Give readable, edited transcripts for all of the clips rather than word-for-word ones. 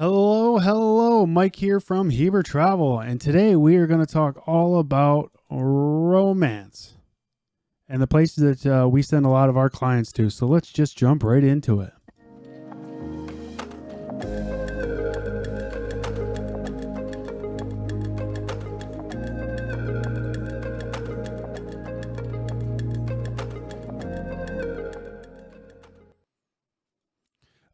Hello, Mike here from Heber Travel, and today we are going to talk all about romance and the places that we send a lot of our clients to. So let's just jump right into it.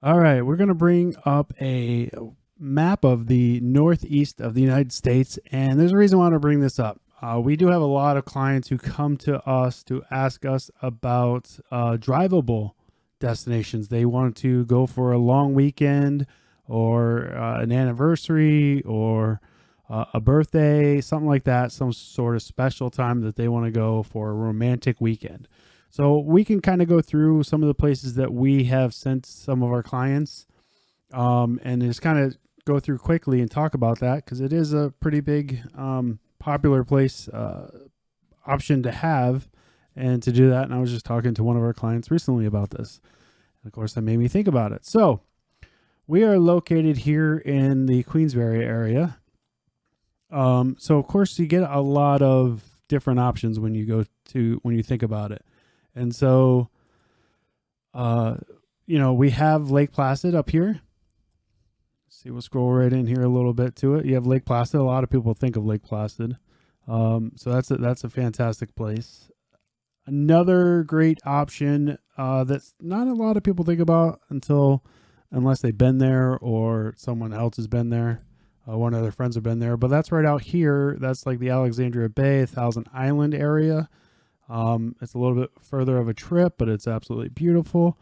All right, we're going to bring up a map of the northeast of the United States, and there's a reason why I want to bring this up. We do have a lot of clients who come to us to ask us about drivable destinations. They want to go for a long weekend or an anniversary or a birthday, something like that, some sort of special time that they want to go for a romantic weekend. So we can kind of go through some of the places that we have sent some of our clients, and just kind of go through quickly and talk about that because it is a pretty big popular place option to have and to do that. And I was just talking to one of our clients recently about this. And of course, that made me think about it. So we are located here in the Queensbury area. So of course you get a lot of different options when you think about it. And so, we have Lake Placid up here. See, we'll scroll right in here a little bit to it. You have Lake Placid. A lot of people think of Lake Placid. So that's a fantastic place. Another great option that's not a lot of people think about unless they've been there or someone else has been there. One of their friends have been there. But that's right out here. That's like the Alexandria Bay, Thousand Island area. It's a little bit further of a trip, but it's absolutely beautiful.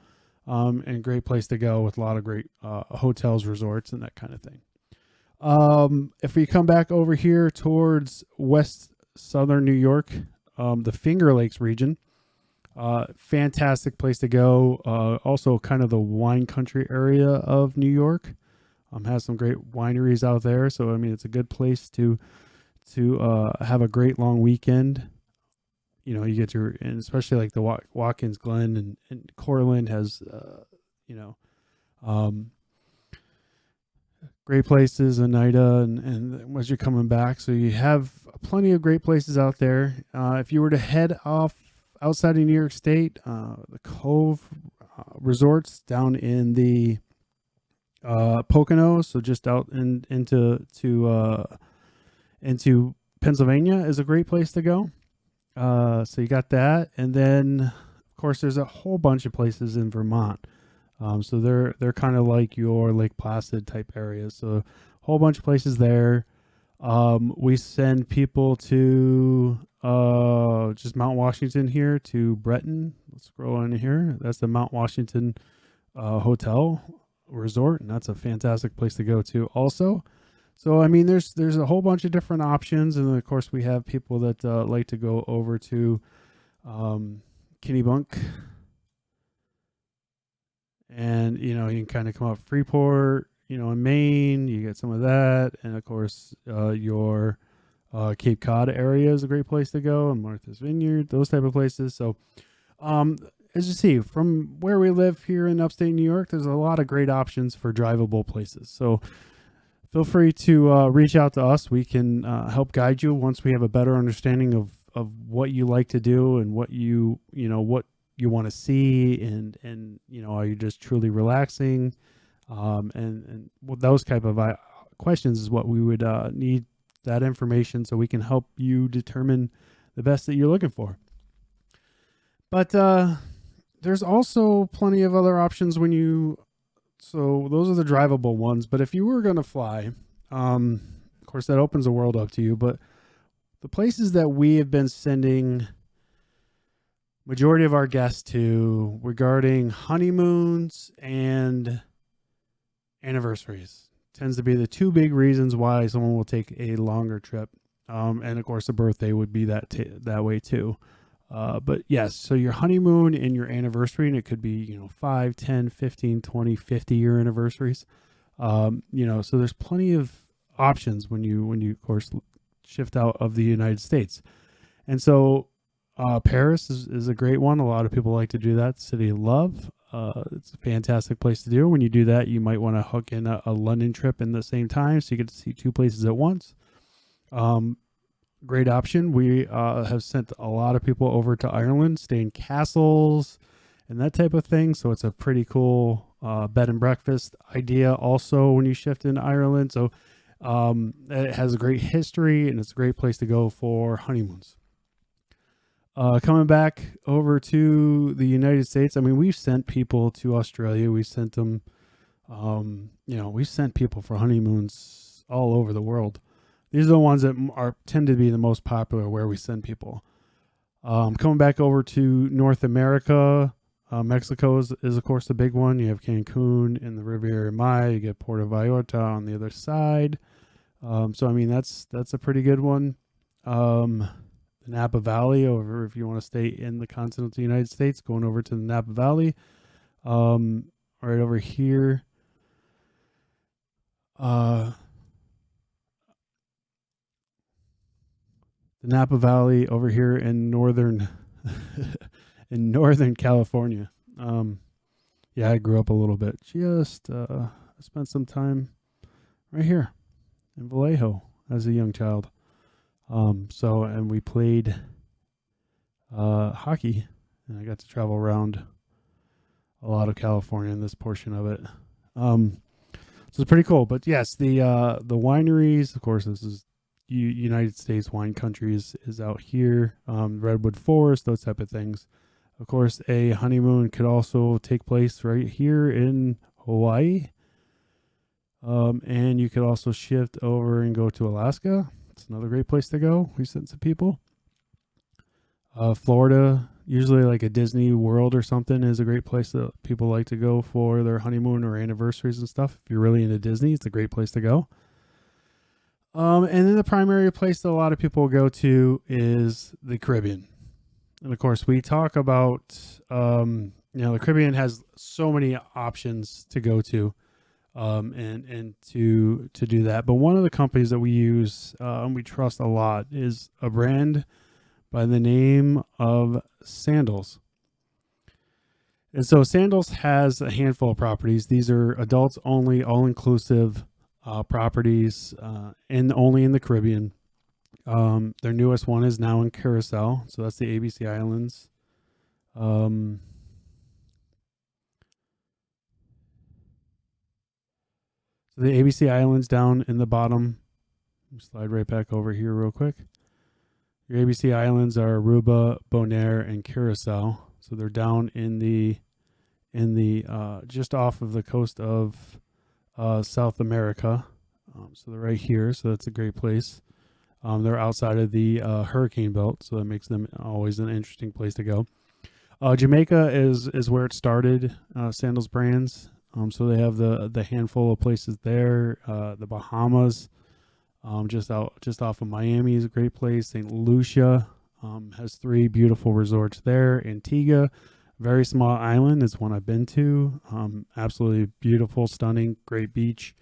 And a great place to go with a lot of great hotels, resorts, and that kind of thing. If we come back over here towards west southern New York, the Finger Lakes region, fantastic place to go. Also kind of the wine country area of New York. Has some great wineries out there. So, I mean, it's a good place to have a great long weekend. You get and especially like the Watkins Glen and Cortland has, great places, Oneida, and as you're coming back. So you have plenty of great places out there. If you were to head off outside of New York State, the Cove resorts down in the Poconos, so just out into Pennsylvania is a great place to go. So you got that, and then of course there's a whole bunch of places in Vermont. So they're kind of like your Lake Placid type areas. So a whole bunch of places there. We send people to just Mount Washington here to Breton. Let's scroll in here. That's the Mount Washington Hotel Resort, and that's a fantastic place to go to also. So, I mean, there's a whole bunch of different options. And, of course, we have people that like to go over to Kennebunk. And, you can kind of come up Freeport, in Maine. You get some of that. And, of course, your Cape Cod area is a great place to go. And Martha's Vineyard, those type of places. So, as you see, from where we live here in upstate New York, there's a lot of great options for drivable places. So, feel free to reach out to us. We can help guide you once we have a better understanding of what you like to do and what what you want to see, and are you just truly relaxing, and those type of questions is what we would need that information so we can help you determine the best that you're looking for. But there's also plenty of other options so those are the drivable ones. But if you were going to fly, of course, that opens the world up to you. But the places that we have been sending majority of our guests to regarding honeymoons and anniversaries tends to be the two big reasons why someone will take a longer trip. And of course, a birthday would be that way too. But yes, so your honeymoon and your anniversary, and it could be, 5, 10, 15, 20, 50-year anniversaries. So there's plenty of options when you, of course, shift out of the United States. And so Paris is a great one. A lot of people like to do that. City of Love. it's a fantastic place to do. When you do that, you might want to hook in a London trip in the same time, so you get to see two places at once. Great option. We have sent a lot of people over to Ireland, stay in castles and that type of thing. So it's a pretty cool bed and breakfast idea also when you shift into Ireland. So it has a great history, and it's a great place to go for honeymoons. Coming back over to the United States, I mean, we've sent people to Australia. We've sent them, we've sent people for honeymoons all over the world. These are the ones that tend to be the most popular where we send people. Coming back over to North America, Mexico is of course the big one. You have Cancun and the Riviera Maya. You get Puerto Vallarta on the other side. So I mean that's a pretty good one. The Napa Valley, over if you want to stay in the continental United States, going over to the Napa Valley. Right over here. The Napa Valley over here in northern California. Yeah, I grew up a little bit. Just I spent some time right here in Vallejo as a young child. And we played hockey, and I got to travel around a lot of California in this portion of it. So it's pretty cool. But yes, the wineries, of course, this is United States wine countries is out here, Redwood Forest, those type of things. Of course, a honeymoon could also take place right here in Hawaii. And you could also shift over and go to Alaska. It's another great place to go. We sent some people. Florida, usually like a Disney World or something, is a great place that people like to go for their honeymoon or anniversaries and stuff. If you're really into Disney, it's a great place to go. And then the primary place that a lot of people go to is the Caribbean. And of course, we talk about, the Caribbean has so many options to go to, and to do that. But one of the companies that we use, and we trust a lot, is a brand by the name of Sandals. And so Sandals has a handful of properties. These are adults only, all-inclusive properties, and only in the Caribbean. Their newest one is now in Curacao, so that's the ABC Islands. So the ABC Islands down in the bottom. Slide right back over here real quick. Your ABC Islands are Aruba, Bonaire, and Curacao. So they're down in the just off of the coast of South America. So they're right here. So that's a great place. They're outside of the hurricane belt, so that makes them always an interesting place to go. Jamaica is where it started. Sandals Brands. So they have the handful of places there. The Bahamas, just off of Miami, is a great place. St. Lucia has 3 beautiful resorts there. Antigua, very small island, is one I've been to. Absolutely beautiful, stunning, great beach,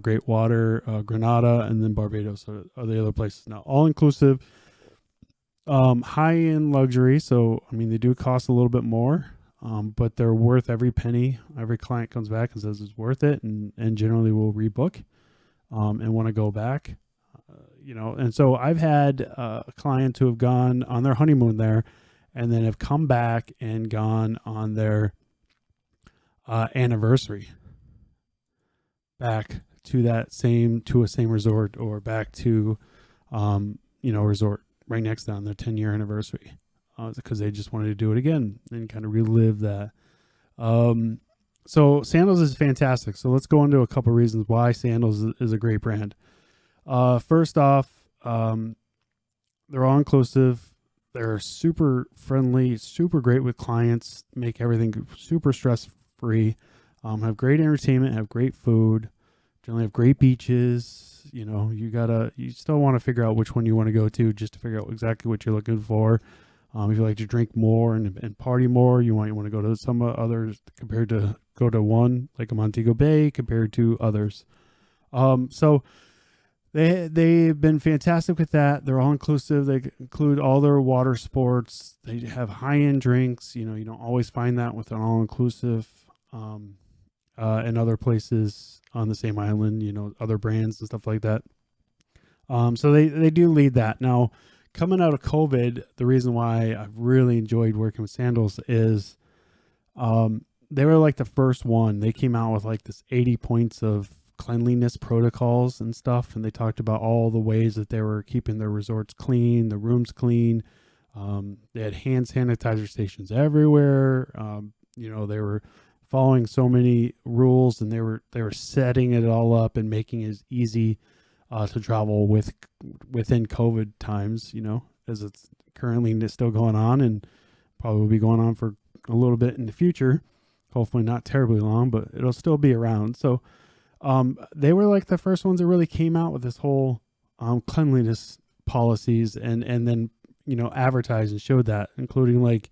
great water. Grenada, and then Barbados are the other places. Now, all inclusive, high-end luxury. So I mean, they do cost a little bit more. But they're worth every penny. Every client comes back and says it's worth it, and generally will rebook and want to go back. And so I've had clients who have gone on their honeymoon there and then have come back and gone on their anniversary back to a same resort, or back to resort right next to on their 10-year anniversary. Because they just wanted to do it again and kind of relive that. So Sandals is fantastic. So let's go into a couple of reasons why Sandals is a great brand. First off, they're all inclusive. They're super friendly, super great with clients, make everything super stress free. Have great entertainment, have great food, generally have great beaches. You still want to figure out which one you want to go to, just to figure out exactly what you're looking for. If you like to drink more and party more, you want to go to some others compared to go to one like a Montego Bay compared to others. So they've been fantastic with that. They're all inclusive. They include all their water sports. They have high end drinks. You know, you don't always find that with an all inclusive in other places on the same island. You know, other brands and stuff like that. So they do lead that. Now, coming out of COVID, the reason why I've really enjoyed working with Sandals is they were like the first one. They came out with like this 80 points of cleanliness protocols and stuff, and they talked about all the ways that they were keeping their resorts clean, the rooms clean. They had hand sanitizer stations everywhere. You know, they were following so many rules, and they were setting it all up and making it as easy to travel within COVID times, you know, as it's currently still going on and probably will be going on for a little bit in the future. Hopefully not terribly long, but it'll still be around. So they were like the first ones that really came out with this whole cleanliness policies and then, you know, advertised and showed that, including like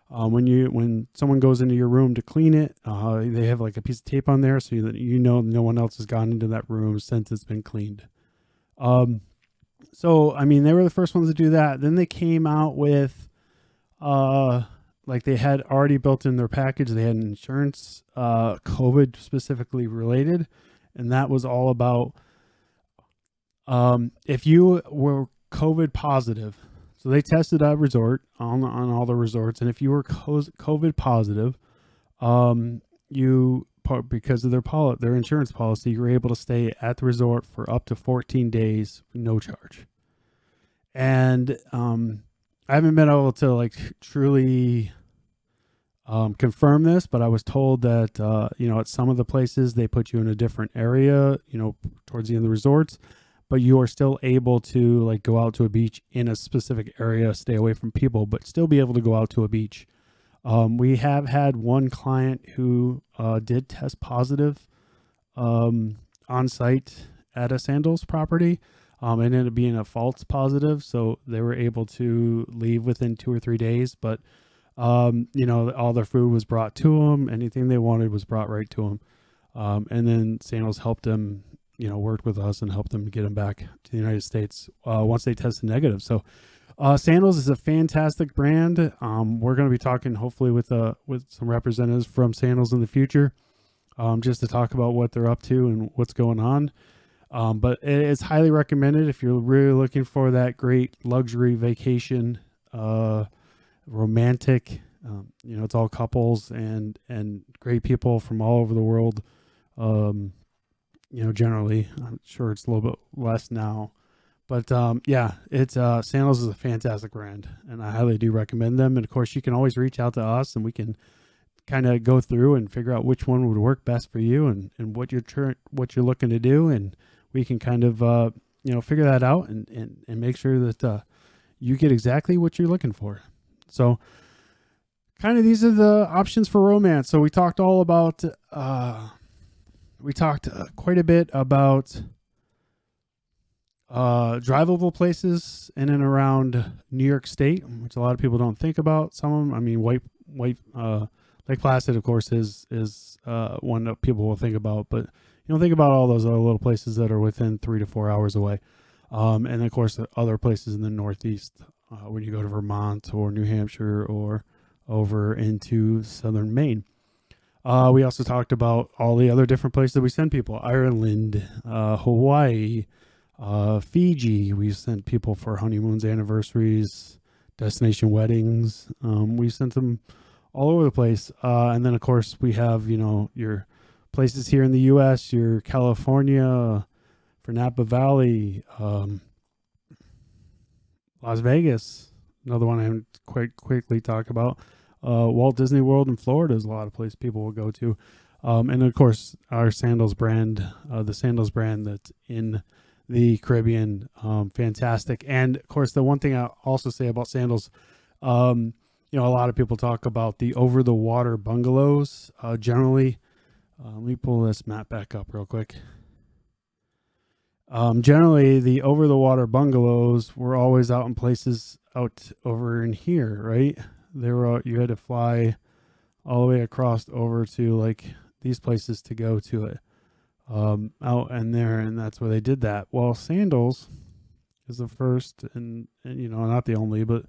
when someone goes into your room to clean it, they have like a piece of tape on there so that you know no one else has gone into that room since it's been cleaned. So I mean, they were the first ones to do that. Then they came out with like they had already built in their package. They had an insurance, COVID specifically related, and that was all about if you were COVID positive. So they tested that resort on all the resorts, and if you were COVID positive, because of their insurance policy, you were able to stay at the resort for up to 14 days, no charge. And I haven't been able to like truly confirm this, but I was told that you know, at some of the places they put you in a different area, you know, towards the end of the resorts, but you are still able to like go out to a beach in a specific area, stay away from people, but still be able to go out to a beach. We have had one client who did test positive on site at a Sandals property. It ended up being a false positive, so they were able to leave within 2 or 3 days. But you know, all their food was brought to them. Anything they wanted was brought right to them. And then Sandals helped them, you know, worked with us and helped them get them back to the United States once they tested negative. So Sandals is a fantastic brand. We're going to be talking hopefully with some representatives from Sandals in the future, just to talk about what they're up to and what's going on. But it is highly recommended if you're really looking for that great luxury vacation, romantic. You know, it's all couples and great people from all over the world. You know, generally, I'm sure it's a little bit less now. But yeah, it's Sandals is a fantastic brand, and I highly do recommend them. And of course, you can always reach out to us, and we can kind of go through and figure out which one would work best for you and what you're looking to do, and we can kind of you know, figure that out and make sure that you get exactly what you're looking for. So, kind of these are the options for romance. So we talked all about quite a bit about drivable places in and around New York State, which a lot of people don't think about. Some of them, I mean, Lake Placid, of course, is one that people will think about, but you don't think about all those other little places that are within 3 to 4 hours away. And of course, the other places in the Northeast, when you go to Vermont or New Hampshire or over into southern Maine. We also talked about all the other different places that we send people: Ireland, Hawaii, Fiji. We sent people for honeymoons, anniversaries, destination weddings. We sent them all over the place. And then of course we have, you know, your places here in the US, your California for Napa Valley, Las Vegas, another one I haven't quite quickly talk about. Walt Disney World in Florida is a lot of places people will go to. And of course our Sandals brand, the Sandals brand that's in the Caribbean, fantastic. And of course, the one thing I also say about Sandals, you know, a lot of people talk about the over the water bungalows. Generally, let me pull this map back up real quick. Generally, the over the water bungalows were always out in places out over in here, right? You had to fly all the way across over to like these places to go to it. out in there, and that's where they did that. Well, Sandals is the first, and not the only, but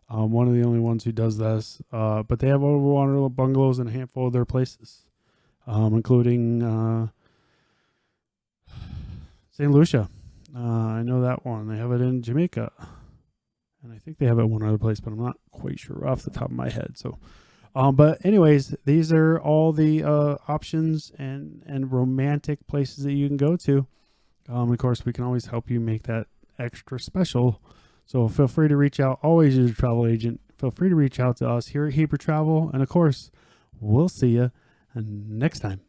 one of the only ones who does this. But they have overwater bungalows in a handful of their places, including St. Lucia. I know that one. They have it in Jamaica, and I think they have it one other place, but I'm not quite sure off the top of my head. So, but anyways, these are all the options and romantic places that you can go to. Of course, we can always help you make that extra special. So feel free to reach out. Always use a travel agent. Feel free to reach out to us here at Hebrew Travel, and of course, we'll see you next time.